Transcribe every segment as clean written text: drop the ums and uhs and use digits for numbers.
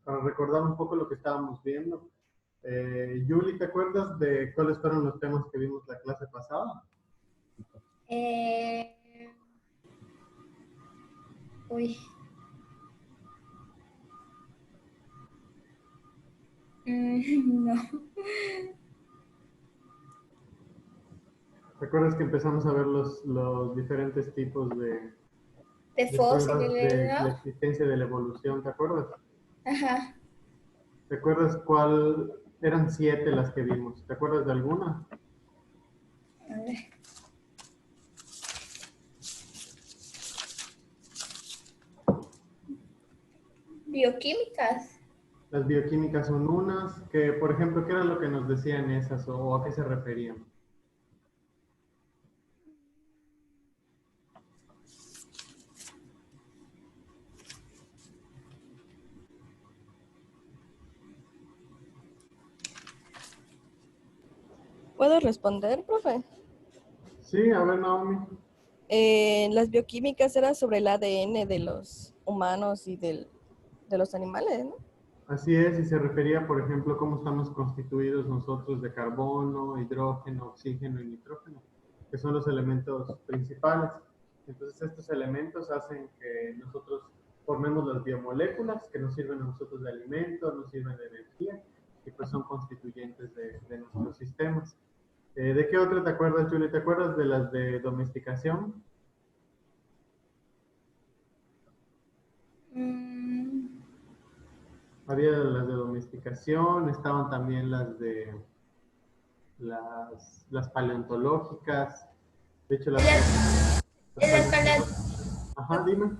para recordar un poco lo que estábamos viendo. Yuli, ¿te acuerdas de cuáles fueron los temas que vimos la clase pasada? Eh, uy. No. ¿Te acuerdas que empezamos a ver los diferentes tipos De de pruebas fósiles, de la ¿no? existencia de la evolución? ¿Te acuerdas? Ajá. ¿Te acuerdas cuál? Eran 7 las que vimos. ¿Te acuerdas de alguna? A ver. Bioquímicas. Las bioquímicas son unas que, por ejemplo, ¿qué era lo que nos decían esas o a qué se referían? ¿Puedo responder, profe? Sí, a ver, Naomi. Las bioquímicas eran sobre el ADN de los humanos y de los animales, ¿no? Así es, y se refería, por ejemplo, cómo estamos constituidos nosotros de carbono, hidrógeno, oxígeno y nitrógeno, que son los elementos principales. Entonces, estos elementos hacen que nosotros formemos las biomoléculas que nos sirven a nosotros de alimento, nos sirven de energía y pues son constituyentes de nuestros sistemas. ¿De qué otra te acuerdas, Julie? ¿Te acuerdas de las de domesticación? Mm, Había las de domesticación, estaban también las paleontológicas. De hecho, las las paleontológicas. Ajá, dime.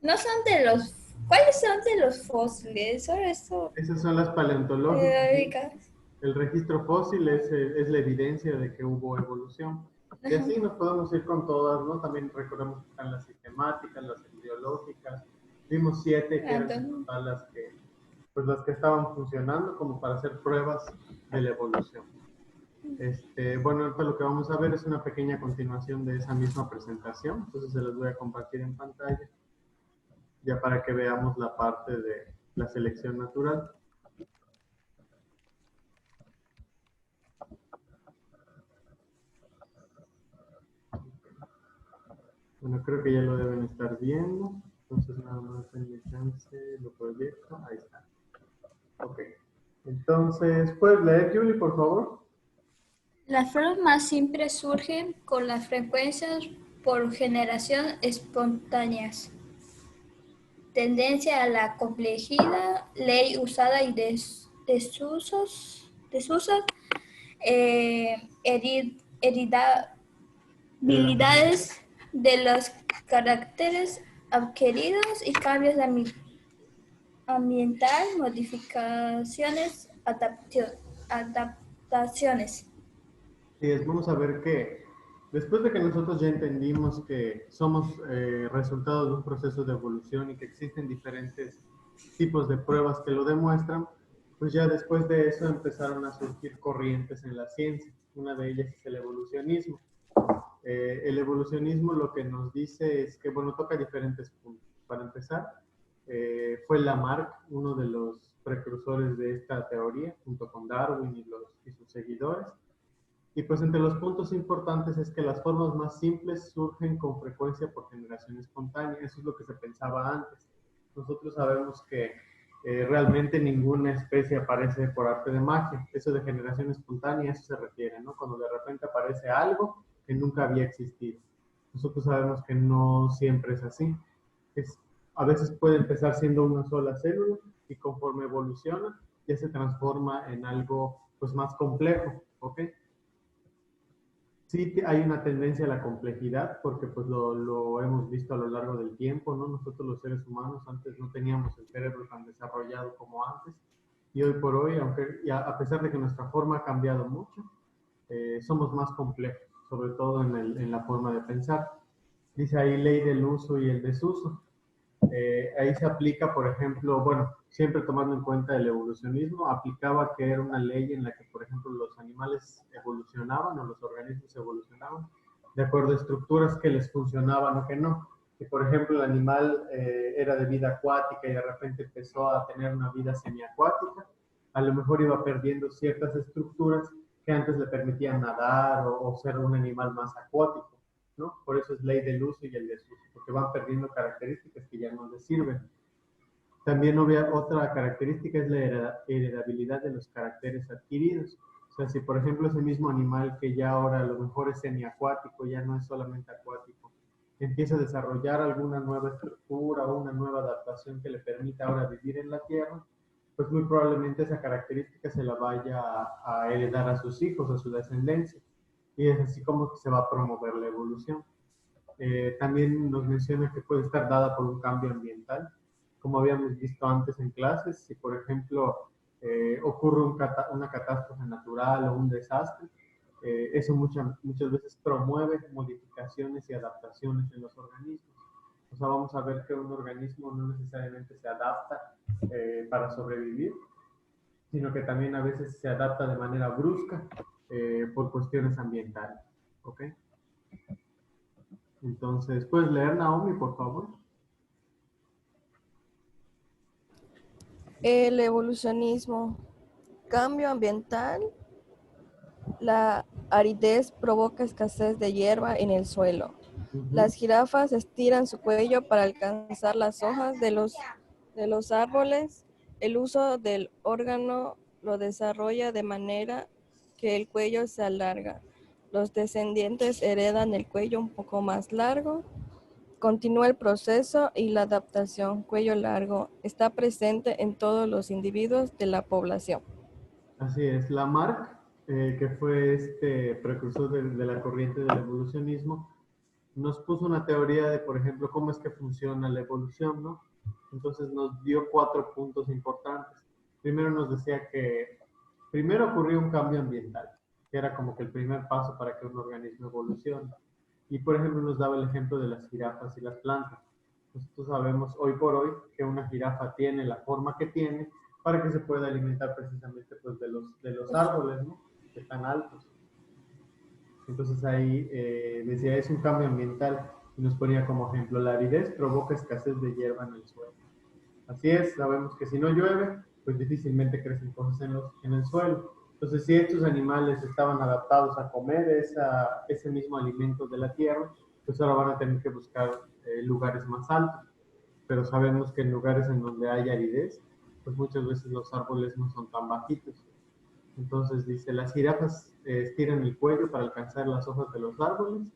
no son de los. ¿Cuáles son de los fósiles? Solo eso. Esas son las paleontológicas. Periódicas. El registro fósil es la evidencia de que hubo evolución. Y Ajá. así nos podemos ir con todas, ¿no? También recordemos que están las sistemáticas, las embriológicas. Vimos 7 que eran en Entonces, total pues las que estaban funcionando como para hacer pruebas de la evolución. Bueno, ahorita lo que vamos a ver es una pequeña continuación de esa misma presentación, entonces se los voy a compartir en pantalla, ya para que veamos la parte de la selección natural. Bueno, creo que ya lo deben estar viendo, entonces nada más denme chance, lo proyecto, ahí está. Ok, entonces, ¿puedes leer, Julie, por favor? las formas simples surgen con las frecuencias por generación espontáneas. Tendencia a la complejidad, ley usada y desusos, heredabilidades de los caracteres adquiridos y cambios ambiental, modificaciones, adaptaciones. Sí, vamos a ver que después de que nosotros ya entendimos que somos resultado de un proceso de evolución y que existen diferentes tipos de pruebas que lo demuestran, pues ya después de eso empezaron a surgir corrientes en la ciencia. Una de ellas es el evolucionismo. El evolucionismo lo que nos dice es que, bueno, toca diferentes puntos. Para empezar, fue Lamarck uno de los precursores de esta teoría, junto con Darwin y sus seguidores. Y pues entre los puntos importantes es que las formas más simples surgen con frecuencia por generación espontánea. Eso es lo que se pensaba antes. Nosotros sabemos que realmente ninguna especie aparece por arte de magia. Eso de generación espontánea, eso se refiere, ¿no? Cuando de repente aparece algo que nunca había existido. Nosotros sabemos que no siempre es así. A veces puede empezar siendo una sola célula y conforme evoluciona ya se transforma en algo pues más complejo, ¿ok? Sí que hay una tendencia a la complejidad, porque pues lo hemos visto a lo largo del tiempo, ¿no? Nosotros los seres humanos antes no teníamos el cerebro tan desarrollado como antes, y hoy por hoy, a pesar de que nuestra forma ha cambiado mucho, somos más complejos, sobre todo en la forma de pensar. Dice ahí ley del uso y el desuso. Ahí se aplica, por ejemplo, bueno, siempre tomando en cuenta el evolucionismo, aplicaba que era una ley en la que, por ejemplo, los animales evolucionaban o los organismos evolucionaban de acuerdo a estructuras que les funcionaban o que no. que por ejemplo el animal era de vida acuática y de repente empezó a tener una vida semiacuática, a lo mejor iba perdiendo ciertas estructuras que antes le permitían nadar o ser un animal más acuático, ¿no? Por eso es ley del uso y el desuso, porque van perdiendo características que ya no les sirven. También otra característica es la heredabilidad de los caracteres adquiridos. O sea, si por ejemplo ese mismo animal que ya ahora a lo mejor es semiacuático, ya no es solamente acuático, empieza a desarrollar alguna nueva estructura o una nueva adaptación que le permita ahora vivir en la tierra, pues muy probablemente esa característica se la vaya a heredar a sus hijos, a su descendencia. Y es así como se va a promover la evolución. También nos menciona que puede estar dada por un cambio ambiental, como habíamos visto antes en clases. Si por ejemplo ocurre una catástrofe natural o un desastre, eso muchas veces promueve modificaciones y adaptaciones en los organismos. O sea, vamos a ver que un organismo no necesariamente se adapta para sobrevivir, sino que también a veces se adapta de manera brusca por cuestiones ambientales. ¿Ok? Entonces, ¿puedes leer, Naomi, por favor? El evolucionismo, cambio ambiental, la aridez provoca escasez de hierba en el suelo. Las jirafas estiran su cuello para alcanzar las hojas de los árboles. El uso del órgano lo desarrolla de manera que el cuello se alarga. Los descendientes heredan el cuello un poco más largo. Continúa el proceso y la adaptación. Cuello largo está presente en todos los individuos de la población. Así es. Lamarck, que fue este precursor de la corriente del evolucionismo, nos puso una teoría de, por ejemplo, cómo es que funciona la evolución, ¿no? Entonces nos dio 4 puntos importantes. Primero nos decía que primero ocurrió un cambio ambiental, que era como que el primer paso para que un organismo evolucione. Y por ejemplo nos daba el ejemplo de las jirafas y las plantas. Nosotros sabemos hoy por hoy que una jirafa tiene la forma que tiene para que se pueda alimentar precisamente pues, de los árboles, ¿no? Que están altos. Entonces ahí decía, es un cambio ambiental y nos ponía como ejemplo, la aridez provoca escasez de hierba en el suelo. Así es, sabemos que si no llueve, pues difícilmente crecen cosas en el suelo. Entonces, si estos animales estaban adaptados a comer ese mismo alimento de la tierra, pues ahora van a tener que buscar lugares más altos. Pero sabemos que en lugares en donde hay aridez, pues muchas veces los árboles no son tan bajitos. Entonces dice, las jirafas estiran el cuello para alcanzar las hojas de los árboles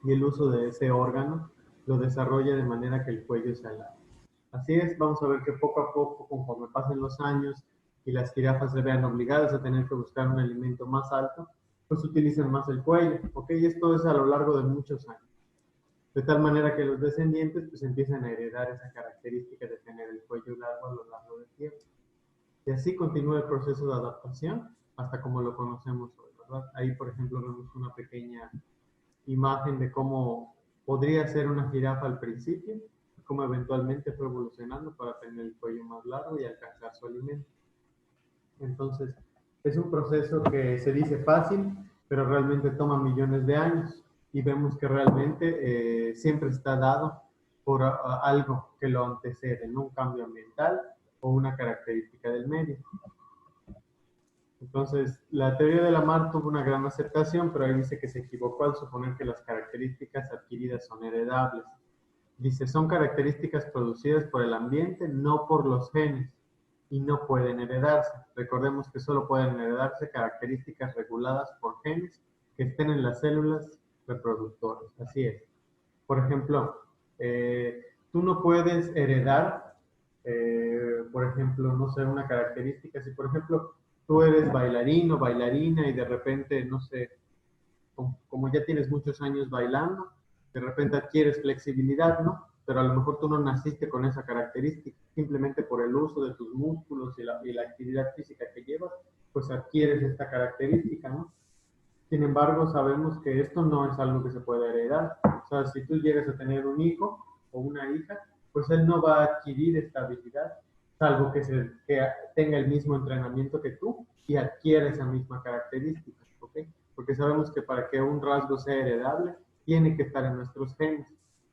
y el uso de ese órgano lo desarrolla de manera que el cuello se alarga. Así es, vamos a ver que poco a poco, conforme pasen los años y las jirafas se vean obligadas a tener que buscar un alimento más alto, pues utilizan más el cuello, ¿ok? Y esto es a lo largo de muchos años. De tal manera que los descendientes pues empiezan a heredar esa característica de tener el cuello largo a lo largo del tiempo. Y así continúa el proceso de adaptación hasta como lo conocemos hoy, ¿verdad? Ahí, por ejemplo, vemos una pequeña imagen de cómo podría ser una jirafa al principio, cómo eventualmente fue evolucionando para tener el cuello más largo y alcanzar su alimento. Entonces, es un proceso que se dice fácil, pero realmente toma millones de años y vemos que realmente siempre está dado por algo que lo antecede, ¿no? Un cambio ambiental o una característica del medio. Entonces, la teoría de Lamarck tuvo una gran aceptación, pero ahí dice que se equivocó al suponer que las características adquiridas son heredables. Dice, son características producidas por el ambiente, no por los genes, y no pueden heredarse. Recordemos que solo pueden heredarse características reguladas por genes que estén en las células reproductoras. Así es. Por ejemplo, tú no puedes heredar, por ejemplo, no sé, una característica. Si, por ejemplo, tú eres bailarín o bailarina y de repente, no sé, como ya tienes muchos años bailando, de repente adquieres flexibilidad, ¿no? Pero a lo mejor tú no naciste con esa característica, simplemente por el uso de tus músculos y la actividad física que llevas, pues adquieres esta característica, ¿no? Sin embargo, sabemos que esto no es algo que se puede heredar. O sea, si tú llegas a tener un hijo o una hija, pues él no va a adquirir esta habilidad, salvo que tenga el mismo entrenamiento que tú y adquiera esa misma característica, ¿ok? Porque sabemos que para que un rasgo sea heredable, tiene que estar en nuestros genes.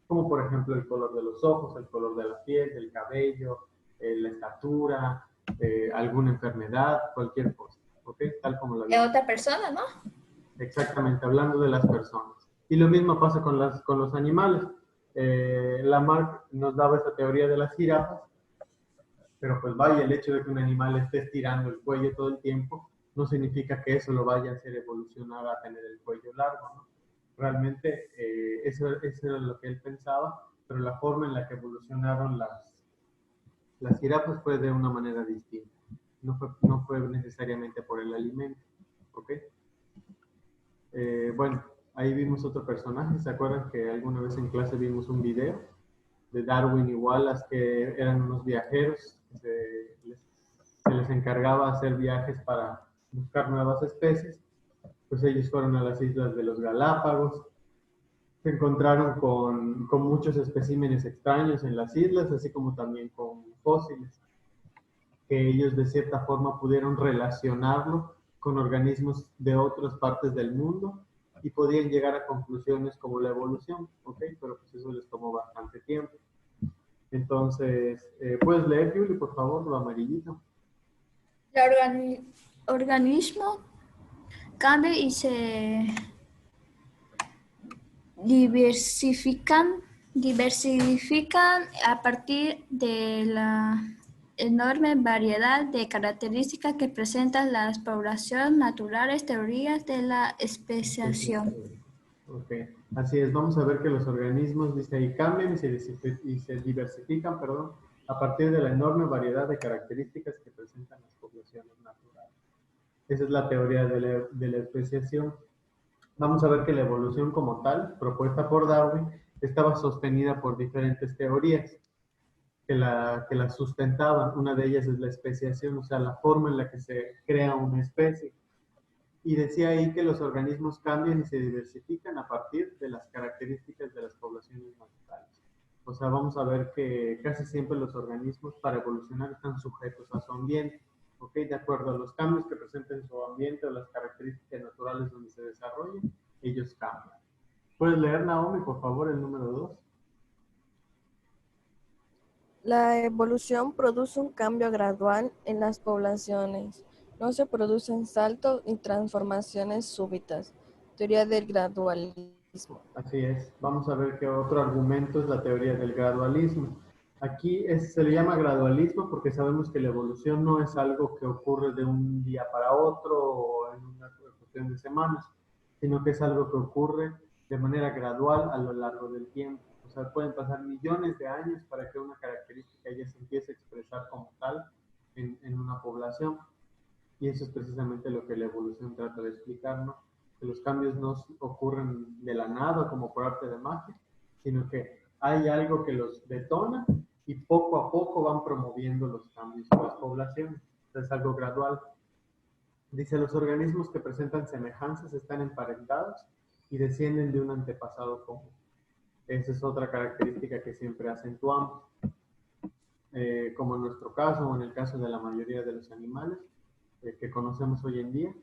como por ejemplo el color de los ojos, el color de la piel, del cabello, la estatura, alguna enfermedad, cualquier cosa, ¿ok? Tal como lo De habíamos. otra persona, ¿no? Exactamente, hablando de las personas. Y lo mismo pasa con los animales. Lamarck nos daba esa teoría de las jirafas, pero pues vaya, el hecho de que un animal esté estirando el cuello todo el tiempo no significa que eso lo vaya a hacer evolucionar a tener el cuello largo, ¿no? Realmente eso era lo que él pensaba, pero la forma en la que evolucionaron las jirafas fue de una manera distinta. No fue necesariamente por el alimento, ¿ok? Bueno, ahí vimos otro personaje. ¿Se acuerdan que alguna vez en clase vimos un video de Darwin y Wallace, que eran unos viajeros que se les encargaba hacer viajes para buscar nuevas especies? Pues ellos fueron a las islas de los Galápagos, se encontraron con muchos especímenes extraños en las islas, así como también con fósiles, que ellos de cierta forma pudieron relacionarlo con organismos de otras partes del mundo y podían llegar a conclusiones como la evolución, ¿ok? Pero pues eso les tomó bastante tiempo. Entonces, ¿puedes leer, Julie, por favor, lo amarillito? El organismo cambia y se diversifican a partir de la enorme variedad de características que presentan las poblaciones naturales, teorías de la especiación. Ok, así es. Vamos a ver que los organismos, dice ahí, cambian y se diversifican, perdón, a partir de la enorme variedad de características que presentan las poblaciones naturales. Esa es la teoría de la especiación. Vamos a ver que la evolución como tal, propuesta por Darwin, estaba sostenida por diferentes teorías que la sustentaban. Una de ellas es la especiación, o sea, la forma en la que se crea una especie. Y decía ahí que los organismos cambian y se diversifican a partir de las características de las poblaciones naturales. O sea, vamos a ver que casi siempre los organismos para evolucionar están sujetos a su ambiente, ¿ok? De acuerdo a los cambios que presenten su ambiente o las características naturales donde se desarrollen, ellos cambian. ¿Puedes leer, Naomi, por favor, el número 2? La evolución produce un cambio gradual en las poblaciones. No se producen saltos ni transformaciones súbitas. Teoría del gradualismo. Así es. Vamos a ver que otro argumento es la teoría del gradualismo. Aquí se le llama gradualismo porque sabemos que la evolución no es algo que ocurre de un día para otro o en una cuestión de semanas, sino que es algo que ocurre de manera gradual a lo largo del tiempo. O sea, pueden pasar millones de años para que una característica ya se empiece a expresar como tal en una población. Y eso es precisamente lo que la evolución trata de explicar, ¿no? Que los cambios no ocurren de la nada como por arte de magia, sino que hay algo que los detona y poco a poco van promoviendo los cambios en las poblaciones. Es algo gradual. Dice, los organismos que presentan semejanzas están emparentados y descienden de un antepasado común. Esa es otra característica que siempre acentuamos. Como en nuestro caso o en el caso de la mayoría de los animales que conocemos hoy en día,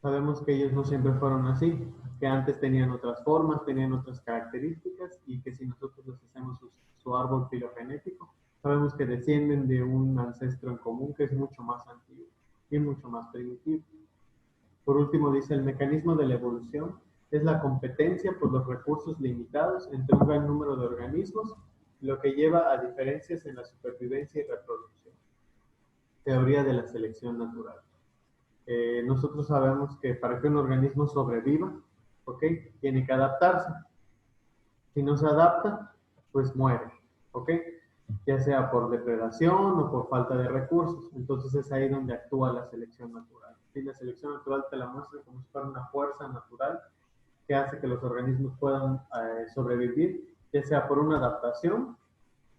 sabemos que ellos no siempre fueron así, que antes tenían otras formas, tenían otras características y que si nosotros les hacemos su árbol filogenético, sabemos que descienden de un ancestro en común que es mucho más antiguo y mucho más primitivo. Por último, dice, el mecanismo de la evolución es la competencia por los recursos limitados entre un gran número de organismos, lo que lleva a diferencias en la supervivencia y reproducción. Teoría de la selección natural. Nosotros sabemos que para que un organismo sobreviva, ¿ok? Tiene que adaptarse. Si no se adapta, pues muere, ¿ok? Ya sea por depredación o por falta de recursos. Entonces es ahí donde actúa la selección natural. Y la selección natural te la muestra como si fuera una fuerza natural que hace que los organismos puedan sobrevivir, ya sea por una adaptación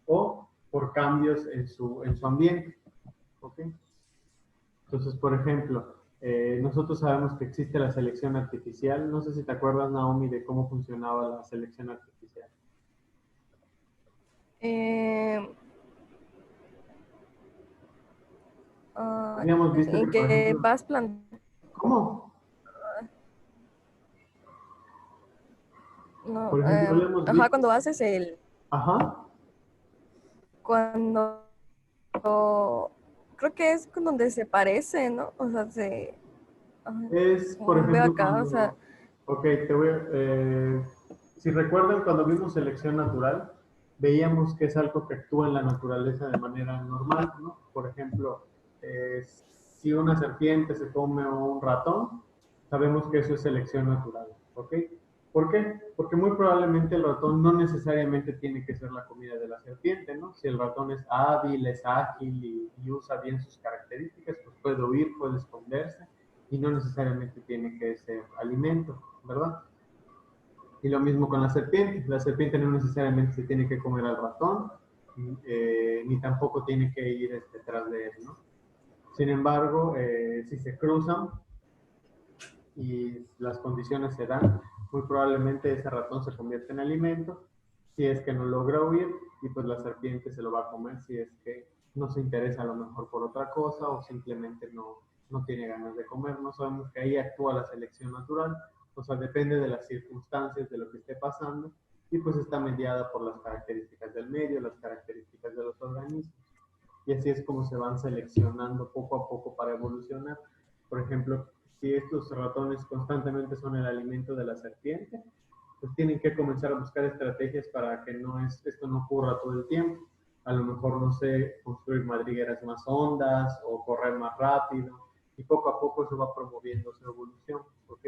o por cambios en su ambiente, ¿ok? Entonces, por ejemplo, nosotros sabemos que existe la selección artificial. No sé si te acuerdas, Naomi, de cómo funcionaba la selección artificial. Habíamos visto que, En por que ejemplo, vas plantando. ¿cómo? No, Por ejemplo, le hemos ajá, visto. cuando haces el Ajá. Cuando creo que es con donde se parece, ¿no? O sea, se Es, por veo ejemplo, acá, o sea, cuando, ok, si recuerdan cuando vimos selección natural, veíamos que es algo que actúa en la naturaleza de manera normal, ¿no? Por ejemplo, si una serpiente se come un ratón, sabemos que eso es selección natural, ¿ok? ¿Por qué? Porque muy probablemente el ratón no necesariamente tiene que ser la comida de la serpiente, ¿no? Si el ratón es hábil, es ágil y usa bien sus características, pues puede huir, puede esconderse y no necesariamente tiene que ser alimento, ¿verdad? Y lo mismo con la serpiente no necesariamente se tiene que comer al ratón, ni tampoco tiene que ir tras de él, ¿no? Sin embargo, si se cruzan y las condiciones se dan, muy probablemente ese ratón se convierte en alimento, si es que no logra huir, y pues la serpiente se lo va a comer si es que no se interesa a lo mejor por otra cosa o simplemente no tiene ganas de comer. No sabemos que ahí actúa la selección natural, o sea, depende de las circunstancias, de lo que esté pasando, y pues está mediada por las características del medio, las características de los organismos. Y así es como se van seleccionando poco a poco para evolucionar. Por ejemplo, si estos ratones constantemente son el alimento de la serpiente, pues tienen que comenzar a buscar estrategias para que esto no ocurra todo el tiempo. A lo mejor, no sé, construir madrigueras más hondas o correr más rápido. Y poco a poco eso va promoviendo su evolución, ¿ok?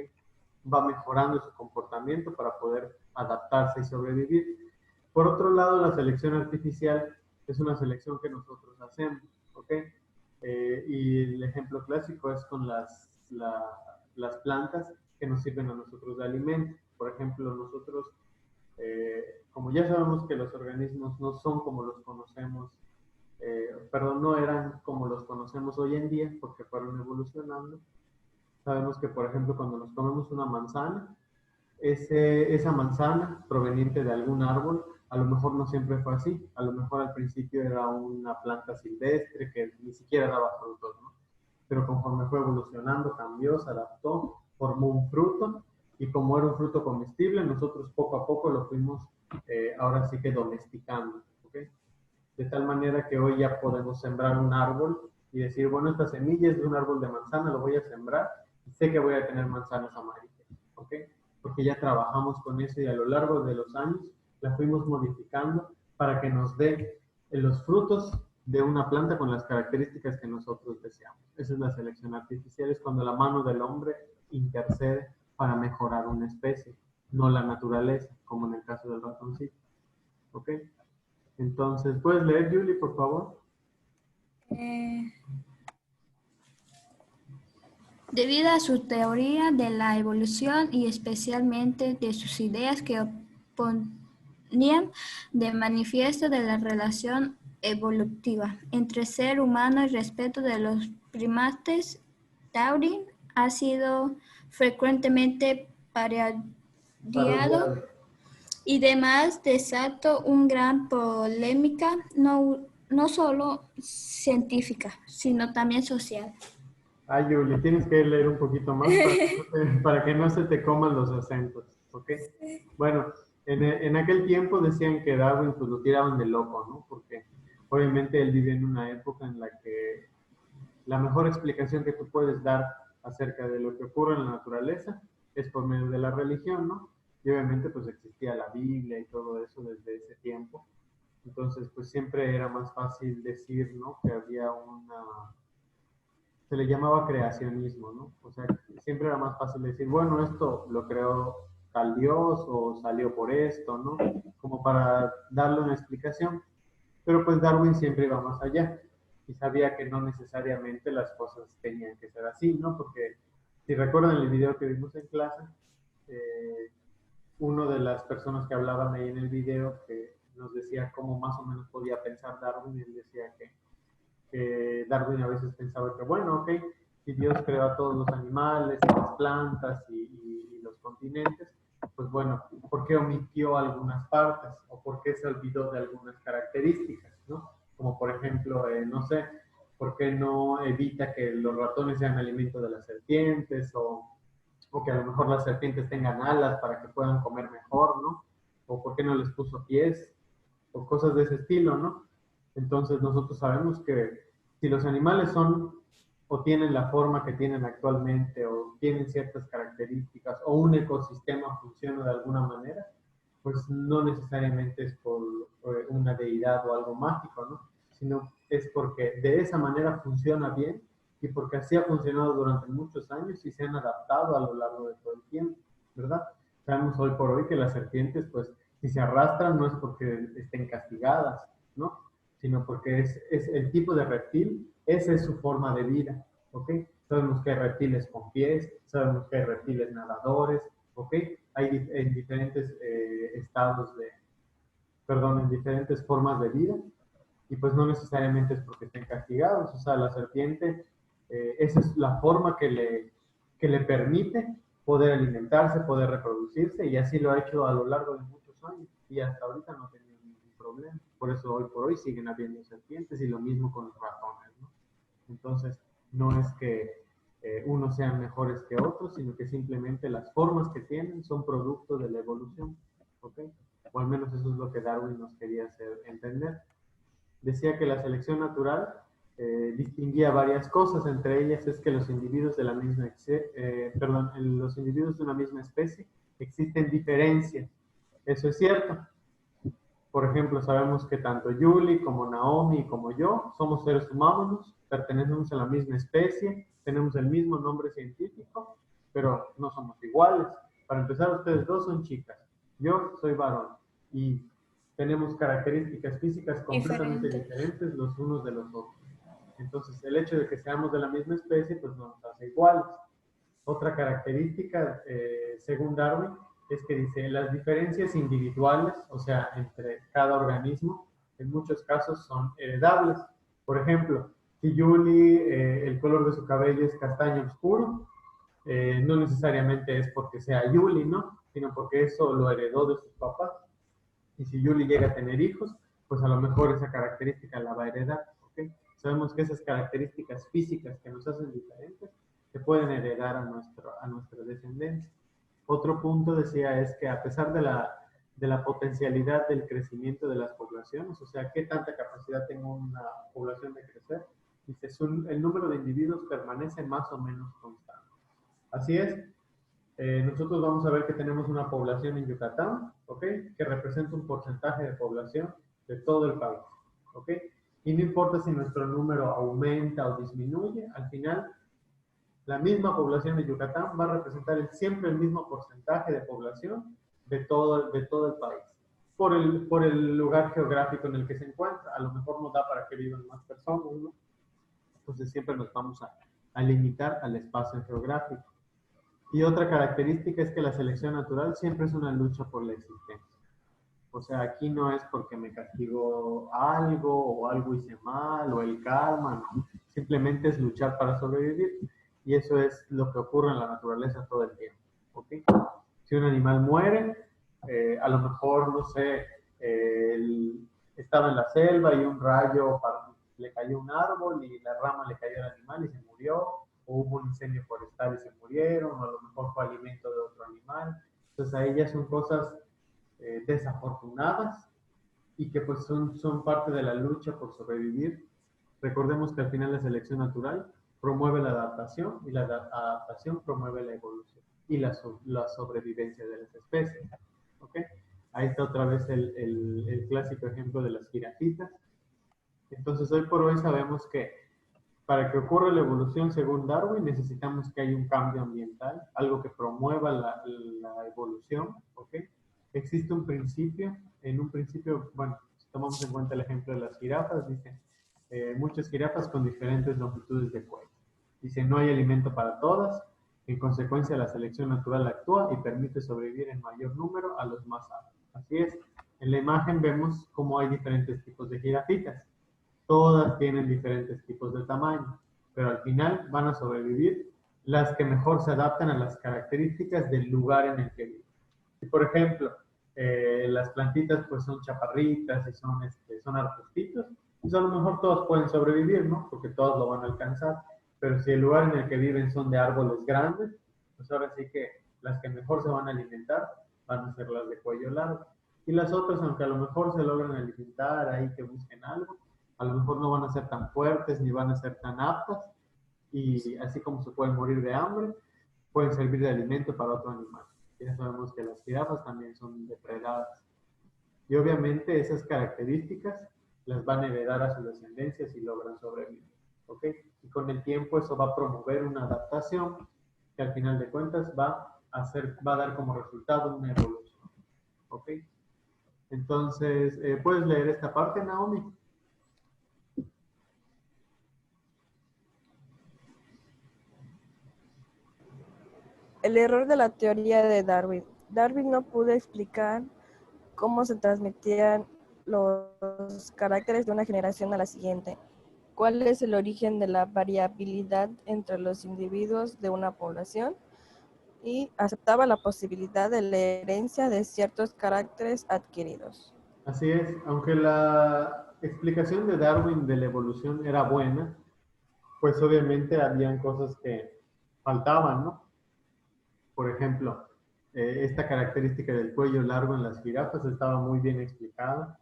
Va mejorando su comportamiento para poder adaptarse y sobrevivir. Por otro lado, la selección artificial es una selección que nosotros hacemos, ¿ok? Y el ejemplo clásico es con las plantas que nos sirven a nosotros de alimento. Por ejemplo, nosotros, como ya sabemos que los organismos no son como los conocemos, perdón, no eran como los conocemos hoy en día porque fueron evolucionando. Sabemos que, por ejemplo, cuando nos comemos una manzana, esa manzana proveniente de algún árbol, a lo mejor no siempre fue así. A lo mejor al principio era una planta silvestre que ni siquiera daba frutos, ¿no? Pero conforme fue evolucionando, cambió, se adaptó, formó un fruto y como era un fruto comestible, nosotros poco a poco lo fuimos ahora sí que domesticando, ¿ok? De tal manera que hoy ya podemos sembrar un árbol y decir, bueno, esta semilla es de un árbol de manzana, lo voy a sembrar y sé que voy a tener manzanas amarillas, ¿ok? Porque ya trabajamos con eso y a lo largo de los años la fuimos modificando para que nos dé los frutos de una planta con las características que nosotros deseamos. Esa es la selección artificial, es cuando la mano del hombre intercede para mejorar una especie, no la naturaleza, como en el caso del ratoncito, ¿ok? Entonces, ¿puedes leer, Julie, por favor? Eh, Debido a su teoría de la evolución y especialmente de sus ideas que ponían de manifiesto de la relación evolutiva entre ser humano y respecto de los primates, Darwin ha sido frecuentemente parodiado Parodiado. y demás desató una gran polémica, no solo científica, sino también social. Ay, Julie, tienes que leer un poquito más para que no se te coman los acentos, ¿ok? Bueno, en aquel tiempo decían que Darwin pues lo tiraban de loco, ¿no? Porque obviamente él vive en una época en la que la mejor explicación que tú puedes dar acerca de lo que ocurre en la naturaleza es por medio de la religión, ¿no? Y obviamente pues existía la Biblia y todo eso desde ese tiempo. Entonces pues siempre era más fácil decir, ¿no? Que había se le llamaba creacionismo, ¿no? O sea, siempre era más fácil decir, bueno, esto lo creó tal Dios o salió por esto, ¿no? Como para darle una explicación. Pero pues Darwin siempre iba más allá y sabía que no necesariamente las cosas tenían que ser así, ¿no? Porque si recuerdan el video que vimos en clase, eh, uno de las personas que hablaban ahí en el video que nos decía cómo más o menos podía pensar Darwin, él decía que Darwin a veces pensaba que, bueno, ok, si Dios creó a todos los animales, y las plantas y los continentes, pues bueno, ¿por qué omitió algunas partes? ¿O por qué se olvidó de algunas características? ¿No? Como por ejemplo, no sé, ¿por qué no evita que los ratones sean alimento de las serpientes? O que a lo mejor las serpientes tengan alas para que puedan comer mejor, ¿no? O por qué no les puso pies. o cosas de ese estilo, ¿no? Entonces nosotros sabemos que si los animales son o tienen la forma que tienen actualmente o tienen ciertas características o un ecosistema funciona de alguna manera, pues no necesariamente es por una deidad o algo mágico, ¿no? Sino es porque de esa manera funciona bien y porque así ha funcionado durante muchos años y se han adaptado a lo largo de todo el tiempo, ¿verdad? Sabemos hoy por hoy que las serpientes, pues, si se arrastran no es porque estén castigadas, ¿no? Sino porque es el tipo de reptil, esa es su forma de vida, ¿ok? Sabemos que hay reptiles con pies, sabemos que hay reptiles nadadores, ¿ok? Hay en diferentes estados de, perdón, en diferentes formas de vida, y pues no necesariamente es porque estén castigados, o sea, la serpiente, esa es la forma que le permite poder alimentarse, poder reproducirse, y así lo ha hecho a lo largo de muchos años, y hasta ahorita no ha tenido ningún problema. Por eso hoy por hoy siguen habiendo serpientes, y lo mismo con los ratones, ¿no? Entonces, no es que unos sean mejores que otros, sino que simplemente las formas que tienen son producto de la evolución, ¿ok? O al menos eso es lo que Darwin nos quería hacer entender. Decía que la selección natural distinguía varias cosas, entre ellas es que los individuos de la misma, los individuos de una misma especie existen diferencias. Eso es cierto. Por ejemplo, sabemos que tanto Yuli como Naomi como yo somos seres humanos, pertenecemos a la misma especie, tenemos el mismo nombre científico, pero no somos iguales. Para empezar, ustedes dos son chicas, yo soy varón y tenemos características físicas completamente diferentes los unos de los otros. Entonces, el hecho de que seamos de la misma especie, pues no nos hace iguales. Otra característica, según Darwin, es que dice, las diferencias individuales, o sea, entre cada organismo, en muchos casos son heredables. Por ejemplo, si Julie, el color de su cabello es castaño oscuro, no necesariamente es porque sea Julie, ¿no? Sino porque eso lo heredó de sus papás. Y si Julie llega a tener hijos, pues a lo mejor esa característica la va a heredar, ¿ok? Sabemos que esas características físicas que nos hacen diferentes se pueden heredar a nuestra descendencia. Otro punto, decía, es que a pesar de la potencialidad del crecimiento de las poblaciones, o sea, qué tanta capacidad tiene una población de crecer, dice, el número de individuos permanece más o menos constante. Así es, nosotros vamos a ver que tenemos una población en Yucatán, ¿ok? Que representa un porcentaje de población de todo el país, ¿ok? Y no importa si nuestro número aumenta o disminuye, al final la misma población de Yucatán va a representar siempre el mismo porcentaje de población de todo el país. Por el lugar geográfico en el que se encuentra, a lo mejor no da para que vivan más personas, ¿no? Entonces siempre nos vamos a limitar al espacio geográfico. Y otra característica es que la selección natural siempre es una lucha por la existencia. O sea, aquí no es porque me castigó algo o algo hice mal o el karma, no. Simplemente es luchar para sobrevivir. Y eso es lo que ocurre en la naturaleza todo el tiempo. ¿Okay? Si un animal muere, a lo mejor, no sé, estaba en la selva y un rayo le cayó un árbol y la rama le cayó al animal y se murió, o hubo un incendio forestal y se murieron, o a lo mejor fue alimento de otro animal. Entonces ahí ya son cosas desafortunadas y que pues son parte de la lucha por sobrevivir. Recordemos que al final la selección natural promueve la adaptación y la adaptación promueve la evolución y la sobrevivencia de las especies. ¿Okay? Ahí está otra vez el clásico ejemplo de las jirafitas. Entonces hoy por hoy sabemos que para que ocurra la evolución según Darwin necesitamos que haya un cambio ambiental, algo que promueva la evolución. ¿Okay? Existe un principio, bueno, si tomamos en cuenta el ejemplo de las jirafas, dice, muchas jirafas con diferentes longitudes de cuello. Dice, no hay alimento para todas, en consecuencia la selección natural actúa y permite sobrevivir en mayor número a los más altos. Así es, en la imagen vemos cómo hay diferentes tipos de jirafitas. Todas tienen diferentes tipos de tamaño, pero al final van a sobrevivir las que mejor se adaptan a las características del lugar en el que viven. Si por ejemplo, las plantitas pues son chaparritas y son arbustitos, pues a lo mejor todos pueden sobrevivir, ¿no? Porque todos lo van a alcanzar. Pero si el lugar en el que viven son de árboles grandes, pues ahora sí que las que mejor se van a alimentar van a ser las de cuello largo. Y las otras, aunque a lo mejor se logran alimentar ahí que busquen algo, a lo mejor no van a ser tan fuertes ni van a ser tan aptas, y así como se pueden morir de hambre, pueden servir de alimento para otro animal. Ya sabemos que las jirafas también son depredadas. Y obviamente esas características las van a heredar a su descendencia si logran sobrevivir. ¿Ok? Y con el tiempo eso va a promover una adaptación que al final de cuentas va a dar como resultado una evolución. ¿Ok? Entonces, ¿puedes leer esta parte, Naomi? El error de la teoría de Darwin. Darwin no pudo explicar cómo se transmitían los caracteres de una generación a la siguiente. ¿Cuál es el origen de la variabilidad entre los individuos de una población? Y aceptaba la posibilidad de la herencia de ciertos caracteres adquiridos. Así es, aunque la explicación de Darwin de la evolución era buena, pues obviamente habían cosas que faltaban, ¿no? Por ejemplo, esta característica del cuello largo en las jirafas estaba muy bien explicada.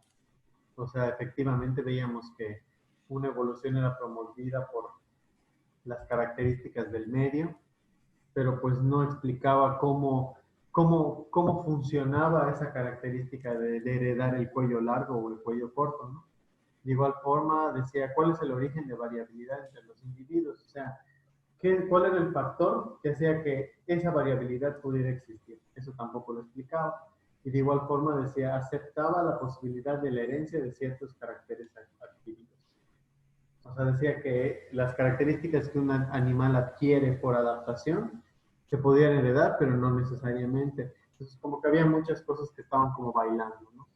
O sea, efectivamente veíamos que una evolución era promovida por las características del medio, pero pues no explicaba cómo funcionaba esa característica de heredar el cuello largo o el cuello corto, ¿no? De igual forma, decía, ¿cuál es el origen de variabilidad entre los individuos? O sea, ¿cuál era el factor que hacía que esa variabilidad pudiera existir? Eso tampoco lo explicaba. Y de igual forma decía, aceptaba la posibilidad de la herencia de ciertos caracteres adquiridos. O sea, decía que las características que un animal adquiere por adaptación se podían heredar, pero no necesariamente. Entonces, como que había muchas cosas que estaban como bailando, ¿no?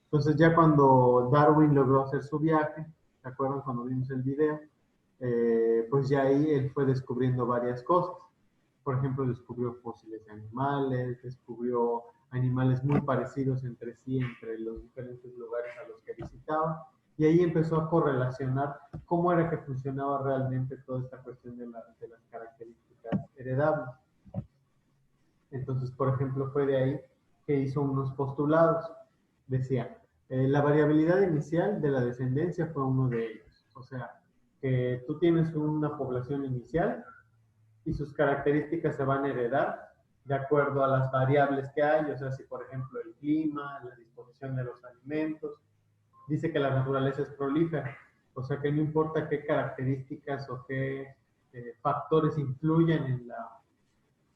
Entonces, ya cuando Darwin logró hacer su viaje, ¿se acuerdan cuando vimos el video? Pues ya ahí él fue descubriendo varias cosas. Por ejemplo, descubrió fósiles de animales, descubrió animales muy parecidos entre sí, entre los diferentes lugares a los que visitaba, y ahí empezó a correlacionar cómo era que funcionaba realmente toda esta cuestión de las características heredables. Entonces, por ejemplo, fue de ahí que hizo unos postulados. Decía, la variabilidad inicial de la descendencia fue uno de ellos. O sea, que tú tienes una población inicial y sus características se van a heredar de acuerdo a las variables que hay, o sea, si por ejemplo el clima, la disposición de los alimentos. Dice que la naturaleza es prolífera, o sea que no importa qué características o qué factores influyen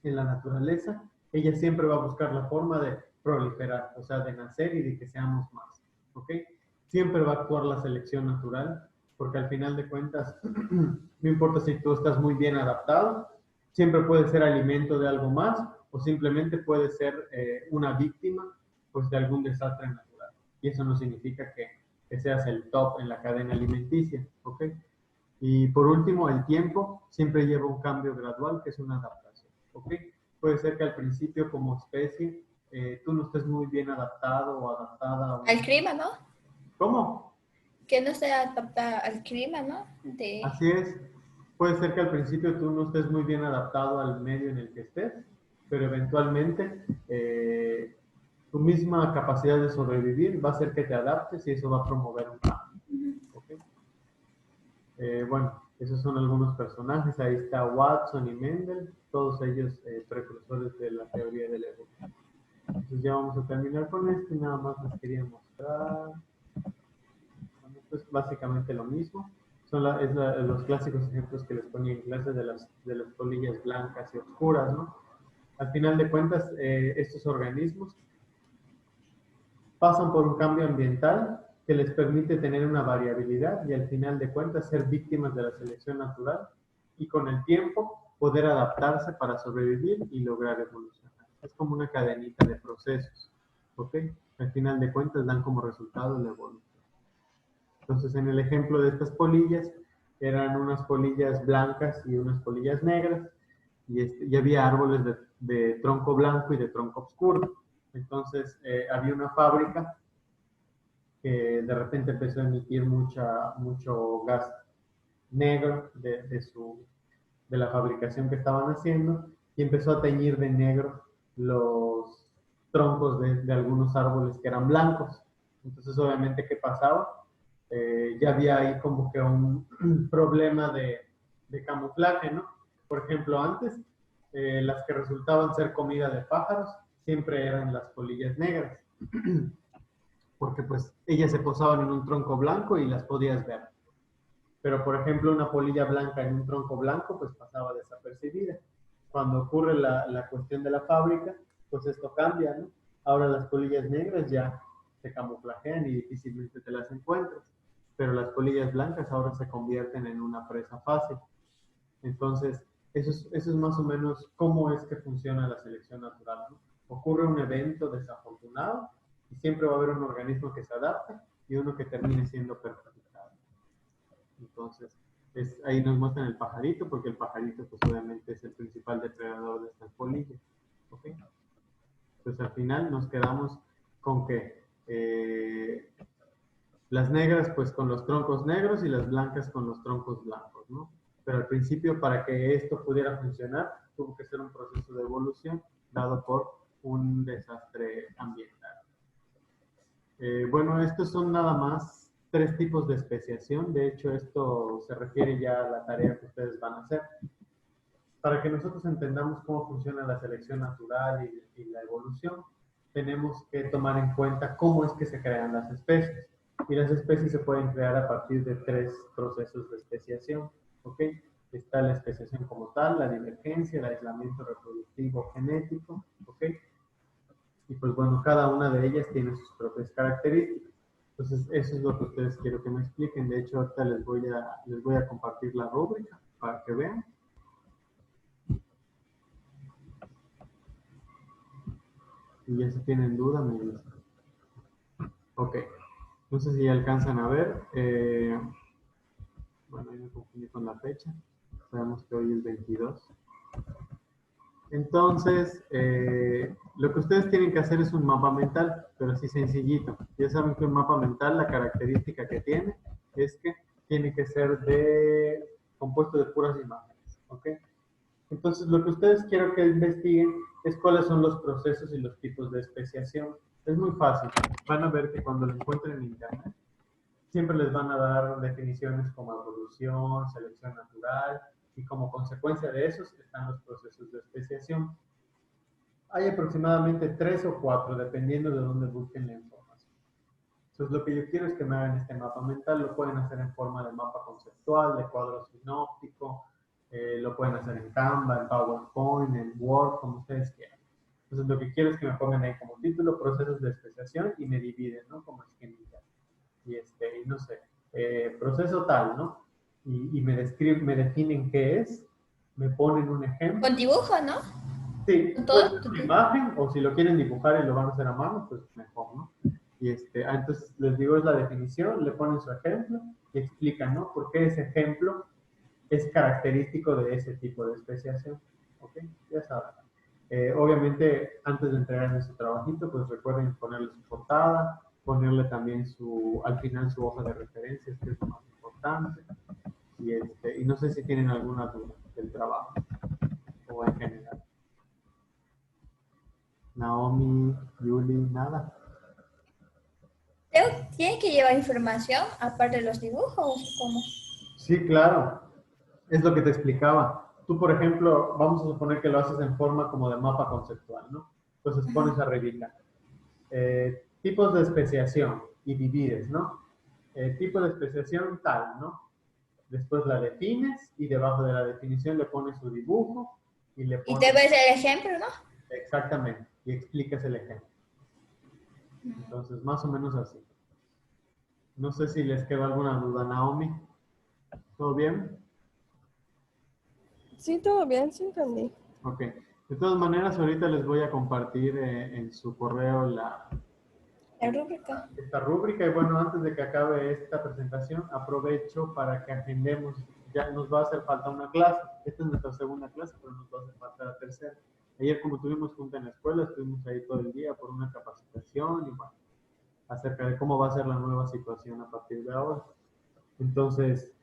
en la naturaleza, ella siempre va a buscar la forma de proliferar, o sea, de nacer y de que seamos más, ¿ok? Siempre va a actuar la selección natural, porque al final de cuentas, no importa si tú estás muy bien adaptado, siempre puede ser alimento de algo más o simplemente puede ser una víctima pues, de algún desastre natural. Y eso no significa que seas el top en la cadena alimenticia, ¿ok? Y por último, el tiempo siempre lleva un cambio gradual, que es una adaptación, ¿ok? Puede ser que al principio como especie tú no estés muy bien adaptado o adaptada a un... Al clima, ¿no? ¿Cómo? Que no se adapta al clima, ¿no? Así es. Puede ser que al principio tú no estés muy bien adaptado al medio en el que estés, pero eventualmente tu misma capacidad de sobrevivir va a hacer que te adaptes y eso va a promover un cambio. ¿Okay? Bueno, esos son algunos personajes. Ahí está Watson y Mendel, todos ellos precursores de la teoría de la evolución. Entonces ya vamos a terminar con esto y nada más les quería mostrar. Bueno, esto es básicamente lo mismo. Son los clásicos ejemplos que les ponía en clase de las polillas blancas y oscuras, ¿no? Al final de cuentas, estos organismos pasan por un cambio ambiental que les permite tener una variabilidad y al final de cuentas ser víctimas de la selección natural y con el tiempo poder adaptarse para sobrevivir y lograr evolucionar. Es como una cadenita de procesos, ¿ok? Al final de cuentas dan como resultado la evolución. Entonces, en el ejemplo de estas polillas, eran unas polillas blancas y unas polillas negras, y había árboles de tronco blanco y de tronco oscuro. Entonces, había una fábrica que de repente empezó a emitir mucho gas negro de la fabricación que estaban haciendo y empezó a teñir de negro troncos de algunos árboles que eran blancos. Entonces, obviamente, ¿qué pasaba? Ya había ahí como que un problema de camuflaje, ¿no? Por ejemplo, antes, las que resultaban ser comida de pájaros siempre eran las polillas negras, porque pues ellas se posaban en un tronco blanco y las podías ver. Pero, por ejemplo, una polilla blanca en un tronco blanco, pues pasaba desapercibida. Cuando ocurre la cuestión de la fábrica, pues esto cambia, ¿no? Ahora las polillas negras ya se camuflajean y difícilmente te las encuentras. Pero las polillas blancas ahora se convierten en una presa fácil. Entonces, eso es más o menos cómo es que funciona la selección natural, ¿no? Ocurre un evento desafortunado y siempre va a haber un organismo que se adapta y uno que termine siendo perjudicado. Entonces, ahí nos muestran el pajarito, porque el pajarito pues obviamente es el principal depredador de estas polillas. ¿Okay? Pues al final nos quedamos con que las negras pues con los troncos negros y las blancas con los troncos blancos, ¿no? Pero al principio para que esto pudiera funcionar tuvo que ser un proceso de evolución dado por un desastre ambiental. Bueno, estos son nada más 3 tipos de especiación. De hecho, esto se refiere ya a la tarea que ustedes van a hacer. Para que nosotros entendamos cómo funciona la selección natural y la evolución, tenemos que tomar en cuenta cómo es que se crean las especies. Y las especies se pueden crear a partir de 3 procesos de especiación. ¿Ok? Está la especiación como tal, la divergencia, el aislamiento reproductivo genético. ¿Ok? Y pues bueno, cada una de ellas tiene sus propias características. Entonces, eso es lo que ustedes quiero que me expliquen. De hecho, ahorita les voy a compartir la rúbrica para que vean. Y ya si tienen duda, me dicen. Ok. No sé si ya alcanzan a ver. Bueno, ahí me confundí con la fecha. Sabemos que hoy es 22. Entonces, lo que ustedes tienen que hacer es un mapa mental, pero así sencillito. Ya saben que un mapa mental, la característica que tiene es que tiene que ser compuesto de puras imágenes. ¿Ok? Entonces, lo que ustedes quiero que investiguen es cuáles son los procesos y los tipos de especiación. Es muy fácil. Van a ver que cuando lo encuentren en internet, siempre les van a dar definiciones como evolución, selección natural, y como consecuencia de esos están los procesos de especiación. Hay aproximadamente 3 o 4, dependiendo de dónde busquen la información. Entonces, lo que yo quiero es que me hagan este mapa mental. Lo pueden hacer en forma de mapa conceptual, de cuadro sinóptico, lo pueden hacer en Canva, en PowerPoint, en Word, como ustedes quieran. Entonces, lo que quiero es que me pongan ahí como título procesos de especiación y me dividen, ¿no? Como esquemitas. Y no sé, proceso tal, ¿no? Y me definen qué es, me ponen un ejemplo. Con dibujo, ¿no? Sí, Con puede todo. ser una imagen, o si lo quieren dibujar y lo van a hacer a mano, pues mejor, ¿no? Y entonces les digo, es la definición, le ponen su ejemplo y explican, ¿no? Por qué ese ejemplo es característico de ese tipo de especiación. ¿Ok? Ya saben. Obviamente, antes de entregarle su trabajito, pues recuerden ponerle su portada, ponerle también al final su hoja de referencias, que es lo más importante. Y no sé si tienen alguna duda del trabajo o en general. Naomi, Yuli, nada. ¿Tiene que llevar información aparte de los dibujos o cómo? Sí, claro. Es lo que te explicaba. Tú, por ejemplo, vamos a suponer que lo haces en forma como de mapa conceptual, ¿no? Entonces pones arribita. Tipos de especiación y divides, ¿no? Tipo de especiación tal, ¿no? Después la defines y debajo de la definición le pones su dibujo y le Y pones te ves el ejemplo, ¿no? exactamente y explicas el ejemplo. Entonces, más o menos así. No sé si les quedó alguna duda, Naomi. ¿Todo bien? Sí, todo bien, sí entendí. Ok. De todas maneras, ahorita les voy a compartir en su correo La rúbrica. esta rúbrica. Y bueno, antes de que acabe esta presentación, aprovecho para que agendemos. Ya nos va a hacer falta una clase. Esta es nuestra segunda clase, pero nos va a hacer falta la tercera. Ayer, como tuvimos junta en la escuela, estuvimos ahí todo el día por una capacitación y bueno, acerca de cómo va a ser la nueva situación a partir de ahora. Entonces,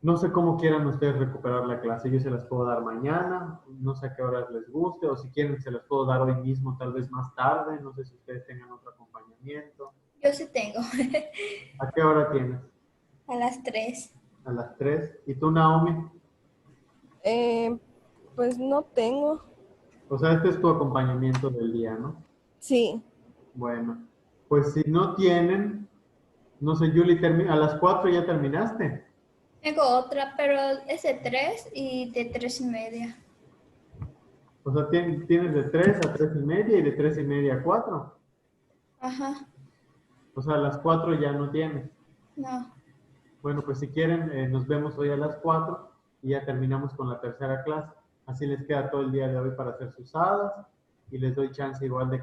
No sé cómo quieran ustedes recuperar la clase. Yo se las puedo dar mañana, no sé a qué horas les guste, o si quieren se las puedo dar hoy mismo, tal vez más tarde. No sé si ustedes tengan otro acompañamiento. Yo sí tengo. ¿A qué hora tienes? A las 3. A las 3. ¿Y tú, Naomi? Pues no tengo. O sea, este es tu acompañamiento del día, ¿no? Sí. Bueno, pues si no tienen, no sé, Julie, a las 4 ya terminaste. Tengo otra, pero es de 3 y de 3:30. O sea, tienes de 3 a 3 y media y de 3 y media a 4. Ajá, O sea, a las 4 ya no tienes. no. Bueno, pues si quieren, nos vemos hoy a las 4 y ya terminamos con la tercera clase. Así les queda todo el día de hoy para hacer sus hadas y les doy chance igual de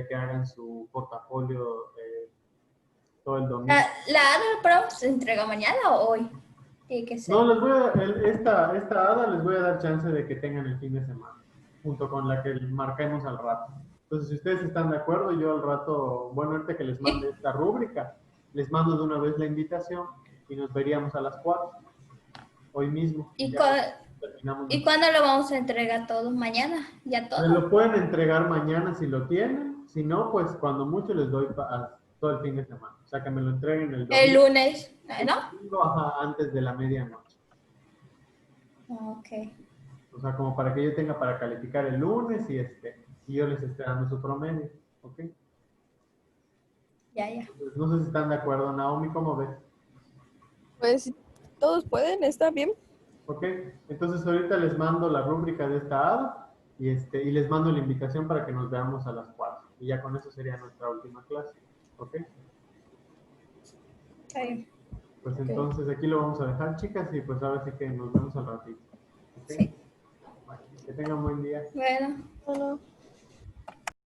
que hagan su portafolio todo el domingo. ¿La ADA se entrega mañana o hoy? Tiene que ser. No, les voy a, esta hada les voy a dar chance de que tengan el fin de semana, junto con la que marquemos al rato. Entonces, si ustedes están de acuerdo, yo al rato, bueno, ahorita que les mande esta rúbrica, les mando de una vez la invitación y nos veríamos a las 4, hoy mismo. ¿Y, Ya terminamos. ¿Y cuándo lo vamos a entregar todos? ¿Mañana? ¿Ya Me lo todo? pueden entregar mañana si lo tienen, si no, pues cuando mucho les doy todo el fin de semana. O sea, que me lo entreguen el El domingo. lunes, ¿no? Ajá, antes de la medianoche. Ok. O sea, como para que yo tenga para calificar el lunes y yo les esté dando su promedio. ¿Ok? Ya, ya. Entonces, no sé si están de acuerdo, Naomi, ¿cómo ves? Pues si todos pueden, está bien. ¿Ok? Entonces ahorita les mando la rúbrica de esta hada y les mando la invitación para que nos veamos a las 4. Y ya con eso sería nuestra última clase. ¿Ok? Está bien. Pues Ok. entonces aquí lo vamos a dejar, chicas, y pues ahora sí que nos vemos al ratito. ¿Ok? Sí. Bueno, que tengan buen día. Bueno. Bueno.